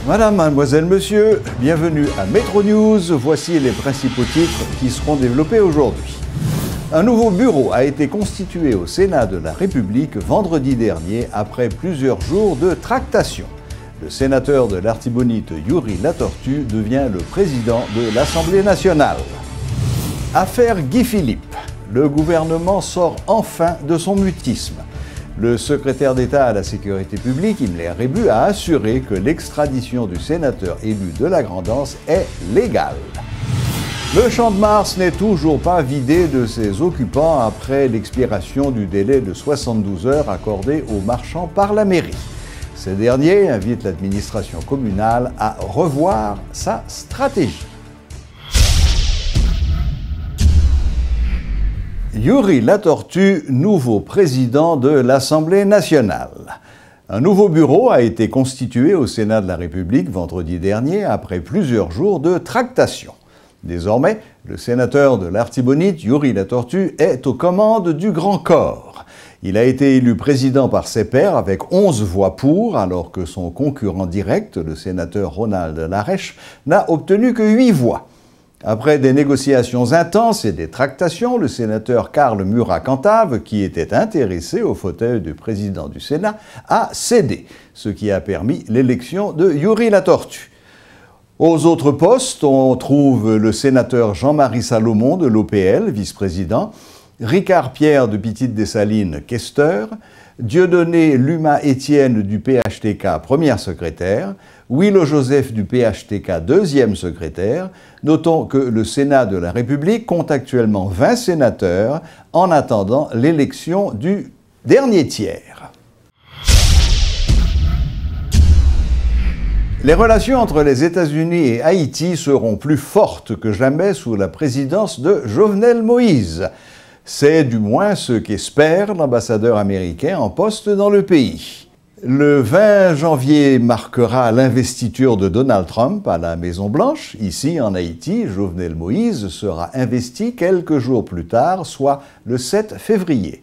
Madame, mademoiselle, monsieur, bienvenue à Metro News. Voici les principaux titres qui seront développés aujourd'hui. Un nouveau bureau a été constitué au Sénat de la République vendredi dernier après plusieurs jours de tractation. Le sénateur de l'Artibonite Youri Latortue devient le président de l'Assemblée nationale. Affaire Guy Philippe. Le gouvernement sort enfin de son mutisme. Le secrétaire d'État à la sécurité publique, Himmler Rebu, a assuré que l'extradition du sénateur élu de la Grand'Anse est légale. Le Champ de Mars n'est toujours pas vidé de ses occupants après l'expiration du délai de 72 heures accordé aux marchands par la mairie. Ces derniers invitent l'administration communale à revoir sa stratégie. Youri Latortue, nouveau président de l'Assemblée nationale. Un nouveau bureau a été constitué au Sénat de la République vendredi dernier après plusieurs jours de tractation. Désormais, le sénateur de l'Artibonite, Youri Latortue, est aux commandes du Grand Corps. Il a été élu président par ses pairs avec 11 voix pour, alors que son concurrent direct, le sénateur Ronald Lareche, n'a obtenu que 8 voix. Après des négociations intenses et des tractations, le sénateur Karl Murat-Cantave, qui était intéressé au fauteuil du président du Sénat, a cédé, ce qui a permis l'élection de Youri Latortue. Aux autres postes, on trouve le sénateur Jean-Marie Salomon de l'OPL, vice-président, Ricard Pierre de Petite-Dessalines, questeur, Dieudonné Luma-Étienne du PHTK, première secrétaire, Willo Joseph du PHTK, deuxième secrétaire. Notons que le Sénat de la République compte actuellement 20 sénateurs en attendant l'élection du dernier tiers. Les relations entre les États-Unis et Haïti seront plus fortes que jamais sous la présidence de Jovenel Moïse. C'est du moins ce qu'espère l'ambassadeur américain en poste dans le pays. Le 20 janvier marquera l'investiture de Donald Trump à la Maison-Blanche. Ici, en Haïti, Jovenel Moïse sera investi quelques jours plus tard, soit le 7 février.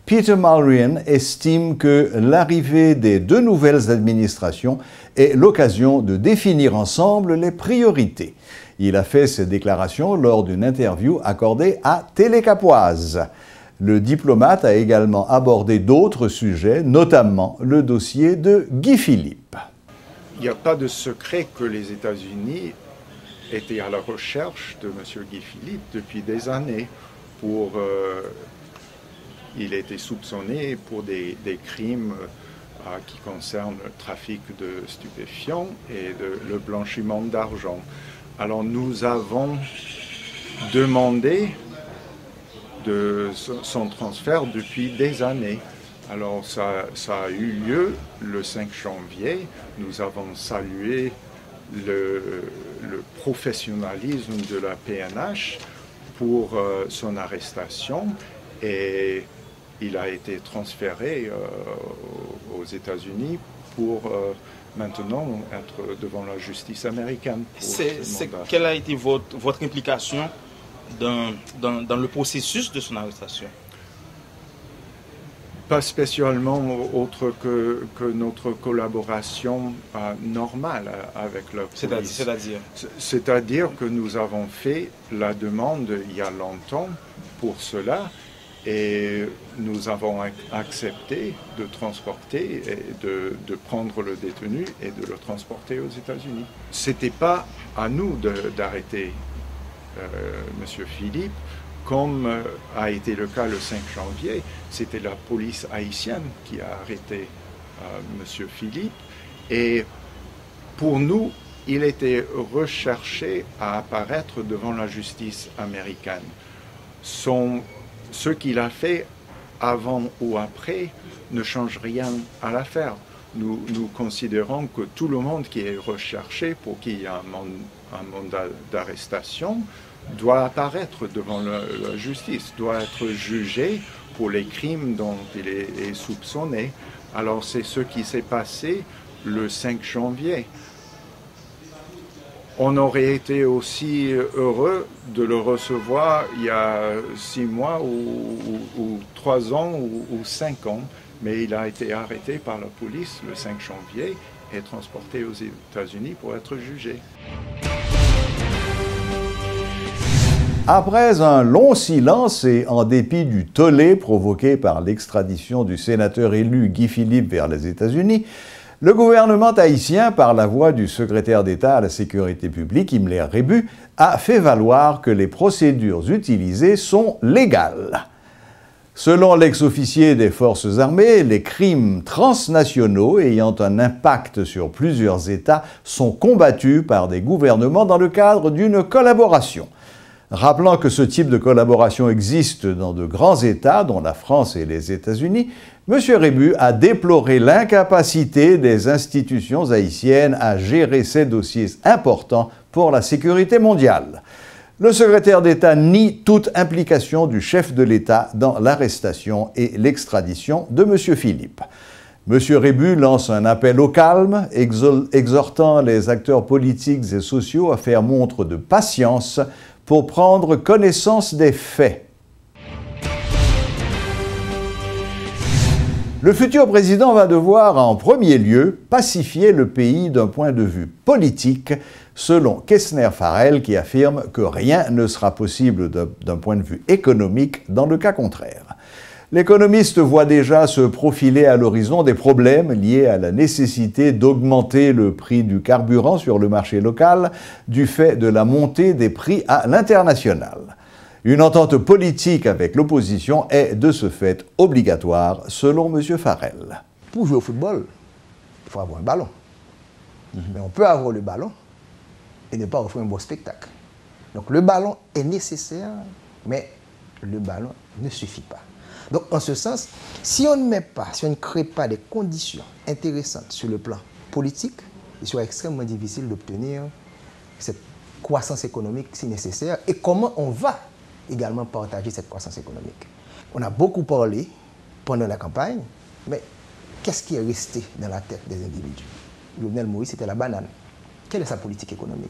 Peter Malrian estime que l'arrivée des deux nouvelles administrations est l'occasion de définir ensemble les priorités. Il a fait ces déclarations lors d'une interview accordée à Télécapoise. Le diplomate a également abordé d'autres sujets, notamment le dossier de Guy Philippe. Il n'y a pas de secret que les États-Unis étaient à la recherche de M. Guy Philippe depuis des années. Il a été soupçonné pour des crimes qui concernent le trafic de stupéfiants et le blanchiment d'argent. Alors nous avons demandé son transfert depuis des années. Alors ça a eu lieu le 5 janvier. Nous avons salué le professionnalisme de la PNH pour son arrestation et il a été transféré aux États-Unis pour maintenant être devant la justice américaine. Quelle a été votre implication dans le processus de son arrestation? Pas spécialement autre que notre collaboration normale avec la police. C'est-à-dire que nous avons fait la demande il y a longtemps pour cela et nous avons accepté de transporter et de prendre le détenu et de le transporter aux États-Unis. Ce n'était pas à nous d'arrêter M. Philippe, comme a été le cas le 5 janvier. C'était la police haïtienne qui a arrêté M. Philippe. Et pour nous, il était recherché à apparaître devant la justice américaine. Ce qu'il a fait avant ou après ne change rien à l'affaire. Nous considérons que tout le monde qui est recherché pour qu'il y ait un mandat d'arrestation doit apparaître devant la justice, doit être jugé pour les crimes dont il est soupçonné. Alors c'est ce qui s'est passé le 5 janvier. On aurait été aussi heureux de le recevoir il y a 6 mois ou 3 ans ou 5 ans, mais il a été arrêté par la police le 5 janvier et transporté aux États-Unis pour être jugé. Après un long silence et en dépit du tollé provoqué par l'extradition du sénateur élu Guy Philippe vers les États-Unis, le gouvernement haïtien, par la voix du secrétaire d'État à la sécurité publique, Himmler Rebu, a fait valoir que les procédures utilisées sont légales. Selon l'ex-officier des forces armées, les crimes transnationaux ayant un impact sur plusieurs États sont combattus par des gouvernements dans le cadre d'une collaboration. Rappelant que ce type de collaboration existe dans de grands États, dont la France et les États-Unis, M. Rebu a déploré l'incapacité des institutions haïtiennes à gérer ces dossiers importants pour la sécurité mondiale. Le secrétaire d'État nie toute implication du chef de l'État dans l'arrestation et l'extradition de M. Philippe. M. Rebu lance un appel au calme, exhortant les acteurs politiques et sociaux à faire montre de patience pour prendre connaissance des faits. Le futur président va devoir, en premier lieu, pacifier le pays d'un point de vue politique, selon Kessner Farrell, qui affirme que rien ne sera possible d'un point de vue économique dans le cas contraire. L'économiste voit déjà se profiler à l'horizon des problèmes liés à la nécessité d'augmenter le prix du carburant sur le marché local du fait de la montée des prix à l'international. Une entente politique avec l'opposition est de ce fait obligatoire, selon M. Farrell. Pour jouer au football, il faut avoir un ballon. Mais on peut avoir le ballon et ne pas offrir un beau spectacle. Donc le ballon est nécessaire, mais le ballon ne suffit pas. Donc en ce sens, si on ne crée pas des conditions intéressantes sur le plan politique, il sera extrêmement difficile d'obtenir cette croissance économique si nécessaire. Et comment on va également partager cette croissance économique. On a beaucoup parlé pendant la campagne, mais qu'est-ce qui est resté dans la tête des individus? Jovenel Moïse, c'était la banane. Quelle est sa politique économique?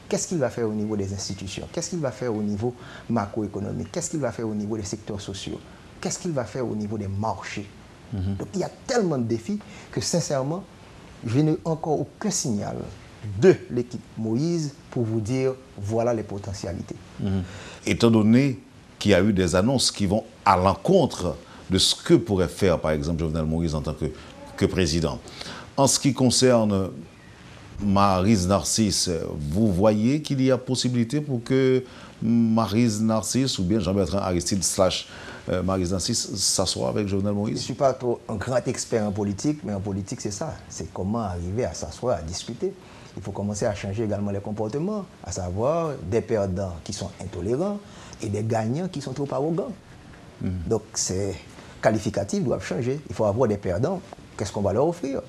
Qu'est-ce qu'il va faire au niveau des institutions? Qu'est-ce qu'il va faire au niveau macroéconomique? Qu'est-ce qu'il va faire au niveau des secteurs sociaux? Qu'est-ce qu'il va faire au niveau des marchés? Donc il y a tellement de défis que sincèrement, je n'ai encore aucun signal de l'équipe Moïse pour vous dire voilà les potentialités. Étant donné qu'il y a eu des annonces qui vont à l'encontre de ce que pourrait faire par exemple Jovenel Moïse en tant que président. En ce qui concerne Maryse Narcisse, vous voyez qu'il y a possibilité pour que Maryse Narcisse ou bien Jean-Bertrand Aristide / Maryse Narcisse s'assoient avec Jovenel Moïse? Je ne suis pas trop un grand expert en politique, mais en politique c'est ça. C'est comment arriver à s'asseoir, à discuter. Il faut commencer à changer également les comportements, à savoir des perdants qui sont intolérants et des gagnants qui sont trop arrogants. Donc ces qualificatifs doivent changer. Il faut avoir des perdants. Qu'est-ce qu'on va leur offrir?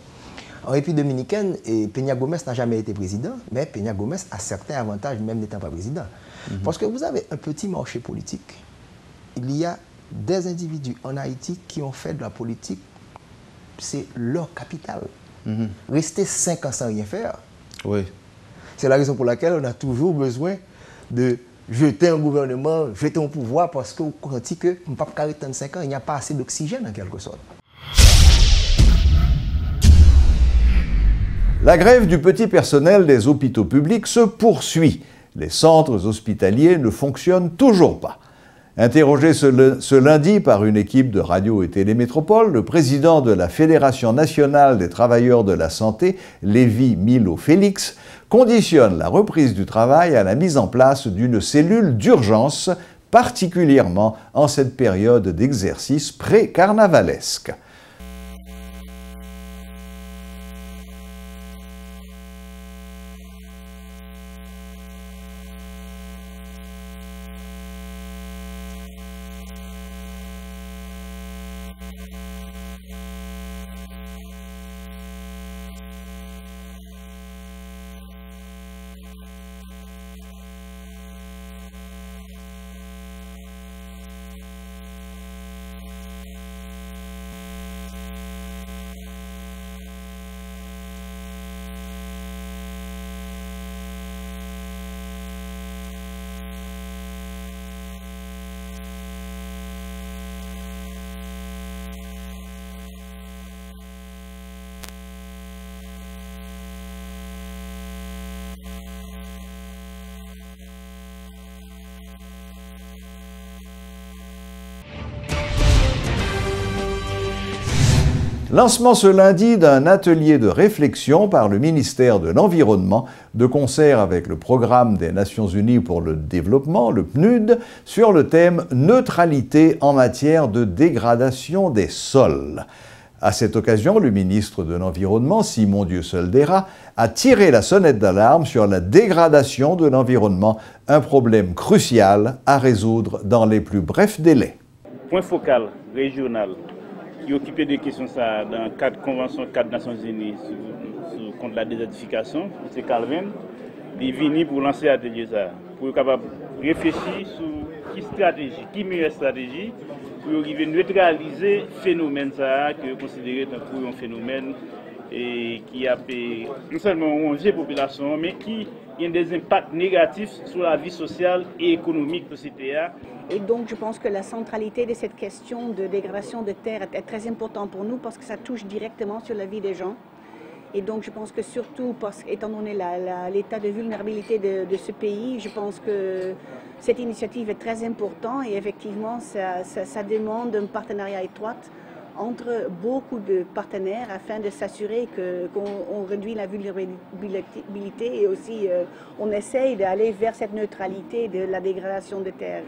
En République dominicaine, Peña Gómez n'a jamais été président, mais Peña Gómez a certains avantages même n'étant pas président. Parce que vous avez un petit marché politique. Il y a des individus en Haïti qui ont fait de la politique, c'est leur capital. Rester 5 ans sans rien faire, oui. C'est la raison pour laquelle on a toujours besoin de jeter un gouvernement, jeter un pouvoir, parce qu'on dit que on ne peut pas 35 ans, il n'y a pas assez d'oxygène en quelque sorte. La grève du petit personnel des hôpitaux publics se poursuit. Les centres hospitaliers ne fonctionnent toujours pas. Interrogé ce lundi par une équipe de Radio et Télémétropole, le président de la Fédération nationale des travailleurs de la santé, Lévi Milo-Félix, conditionne la reprise du travail à la mise en place d'une cellule d'urgence, particulièrement en cette période d'exercice pré-carnavalesque. Lancement ce lundi d'un atelier de réflexion par le ministère de l'Environnement, de concert avec le Programme des Nations Unies pour le Développement, le PNUD, sur le thème « Neutralité en matière de dégradation des sols ». À cette occasion, le ministre de l'Environnement, Simon Dieuseldera, a tiré la sonnette d'alarme sur la dégradation de l'environnement, un problème crucial à résoudre dans les plus brefs délais. Point focal régional qui occupait des questions ça dans le cadre de la Convention cadre des Nations Unies contre la désertification, M. Calvin, il est venu pour lancer l'atelier ça, pour être capable de réfléchir sur qui stratégie, qui meilleure stratégie pour arriver à neutraliser le phénomène ça, que considéré comme un phénomène et qui a non seulement rongé la population, mais qui a des impacts négatifs sur la vie sociale et économique de la société. Et donc je pense que la centralité de cette question de dégradation de terre est très importante pour nous parce que ça touche directement sur la vie des gens. Et donc je pense que surtout, étant donné l'état de vulnérabilité de ce pays, je pense que cette initiative est très importante et effectivement ça demande un partenariat étroit entre beaucoup de partenaires afin de s'assurer qu'on réduit la vulnérabilité et aussi on essaye d'aller vers cette neutralité de la dégradation de terre.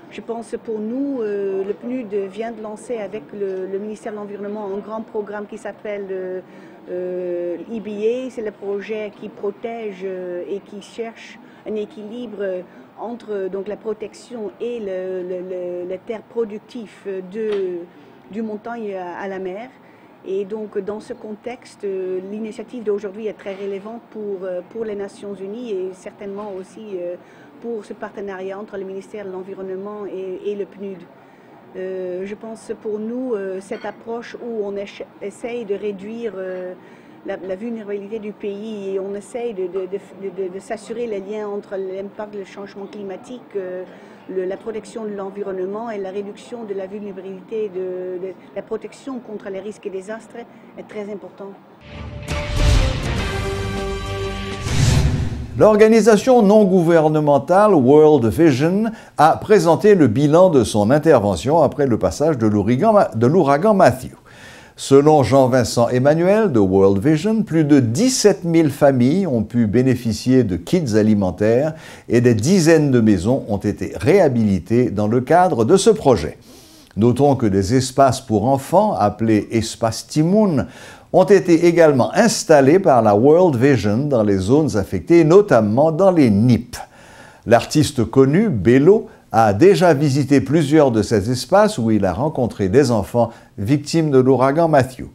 Je pense que pour nous, le PNUD vient de lancer avec le ministère de l'Environnement un grand programme qui s'appelle EBA. C'est le projet qui protège et qui cherche un équilibre entre donc, la protection et les terres productives du montagne à la mer. Et donc dans ce contexte, l'initiative d'aujourd'hui est très relevante pour les Nations Unies et certainement aussi pour ce partenariat entre le ministère de l'Environnement et le PNUD. Je pense pour nous, cette approche où on essaye de réduire la vulnérabilité du pays et on essaye de s'assurer les liens entre l'impact du changement climatique, la protection de l'environnement et la réduction de la vulnérabilité, la protection contre les risques et désastres est très important. L'organisation non gouvernementale World Vision a présenté le bilan de son intervention après le passage de l'ouragan Matthew. Selon Jean-Vincent Emmanuel de World Vision, plus de 17 000 familles ont pu bénéficier de kits alimentaires et des dizaines de maisons ont été réhabilitées dans le cadre de ce projet. Notons que des espaces pour enfants, appelés espaces Timoun, ont été également installés par la World Vision dans les zones affectées, notamment dans les NIP. L'artiste connu, Bello, a déjà visité plusieurs de ces espaces où il a rencontré des enfants victimes de l'ouragan Matthew.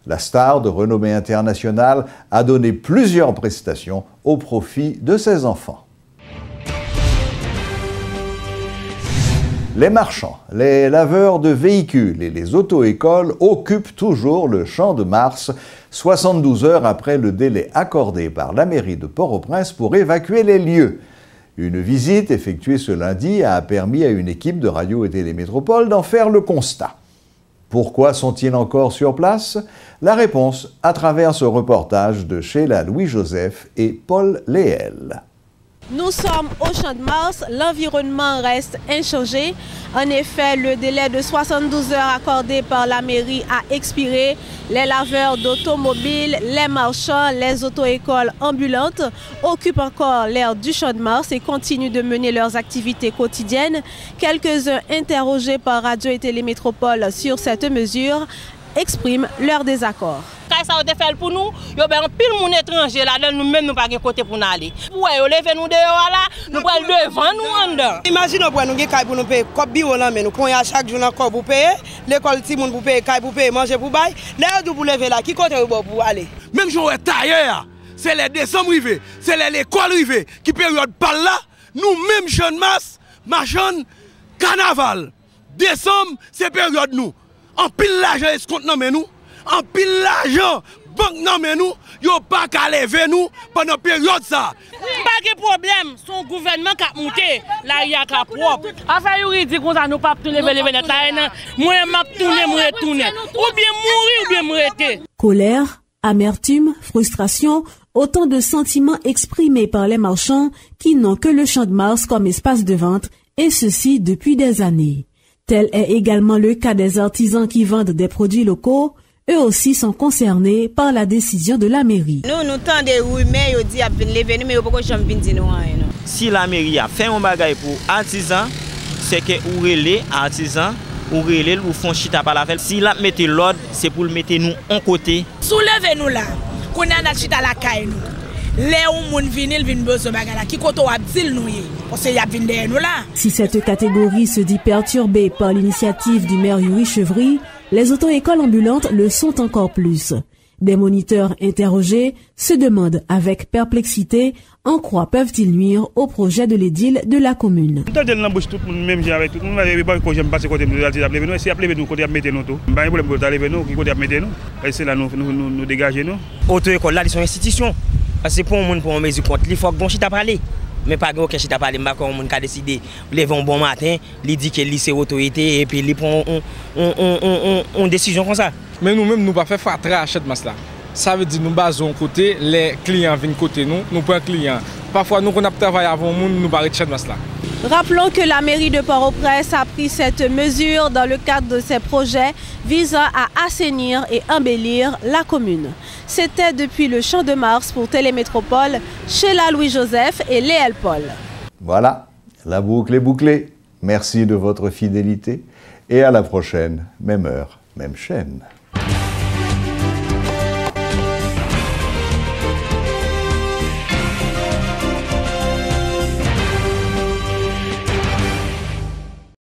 La star de renommée internationale a donné plusieurs prestations au profit de ses enfants. Les marchands, les laveurs de véhicules et les auto-écoles occupent toujours le Champ de Mars, 72 heures après le délai accordé par la mairie de Port-au-Prince pour évacuer les lieux. Une visite effectuée ce lundi a permis à une équipe de Radio et Télémétropole d'en faire le constat. Pourquoi sont-ils encore sur place? La réponse à travers ce reportage de Sheila Louis-Joseph et Paul Léel. Nous sommes au Champ de Mars, l'environnement reste inchangé. En effet, le délai de 72 heures accordé par la mairie a expiré. Les laveurs d'automobiles, les marchands, les auto-écoles ambulantes occupent encore l'aire du Champ de Mars et continuent de mener leurs activités quotidiennes. Quelques-uns interrogés par Radio et Télémétropole sur cette mesure expriment leur désaccord. Ça a été fait pour nous, il y a un pile de monde étranger là, nous-mêmes nous pas de côté pour nous aller. Pour lever nous dehors là, nous prenons devant nous en dedans. Imaginez pour nous gagner pour nous payer comme bio là mais nous prenons chaque jour encore pour payer, l'école ti moun pour payer, pour payer, manger pour bail, l'air pour lever là, qui côté pour aller. Même jour tailleur, c'est les décembre rivé, c'est l'école rivé qui période par là, nous même jeunes masse, marchand carnaval. Décembre, c'est période nous. En pile l'argent escompte non mais nous. En pile l'argent, banque non mais nous, yo pas qu'à lever nous pendant période ça. Pas de problème, son gouvernement qui a monté, la ria qui a propre. Affaire juridique, on nous pas lever net là, moi m'a tourner, ou bien mourir ou bien m'arrêter. Colère, amertume, frustration, autant de sentiments exprimés par les marchands qui n'ont que le Champ de Mars comme espace de vente, et ceci depuis des années. Tel est également le cas des artisans qui vendent des produits locaux. eux aussi sont concernés par la décision de la mairie. Nous tendons des rumeurs, ils disent qu'ils sont venus, mais ils ne peuvent jamais dire rien. Si la mairie a fait un bagage pour artisans, c'est que ou les artisans, ou les ou font chita par la fête. Si la mettez l'ordre, c'est pour le mettre nous en côté. Soulevez-nous là, qu'on a notre chita la caille nous. Les gens viennent besoin bagala qui koto abdil nous parce qu'il y a vinder nous là. Si cette catégorie se dit perturbée par l'initiative du maire Yuri Chevry, les auto-écoles ambulantes le sont encore plus. Des moniteurs interrogés se demandent avec perplexité en quoi peuvent-ils nuire au projet de l'édile de la commune. Auto-école là, ils sont institutions. Parce que pour un mesure contre, il faut que bon chita parler. Mais pas que chita parler, mais quand on a décidé, lever un bon matin, il dit que lycée autorité et puis il prend une décision comme ça. Mais nous-mêmes, nous ne pouvons pas faire très achat de masse là. Ça veut dire que nous basons côté, les clients viennent côté nous prenons clients. Parfois, nous, quand on travaille avant nous, nous ne pouvons pas achat de masse là. Rappelons que la mairie de Port-au-Prince a pris cette mesure dans le cadre de ses projets visant à assainir et embellir la commune. C'était depuis le Champ de Mars pour Télémétropole, Sheila Louis-Joseph et Léel Paul. Voilà, la boucle est bouclée. Merci de votre fidélité et à la prochaine, même heure, même chaîne.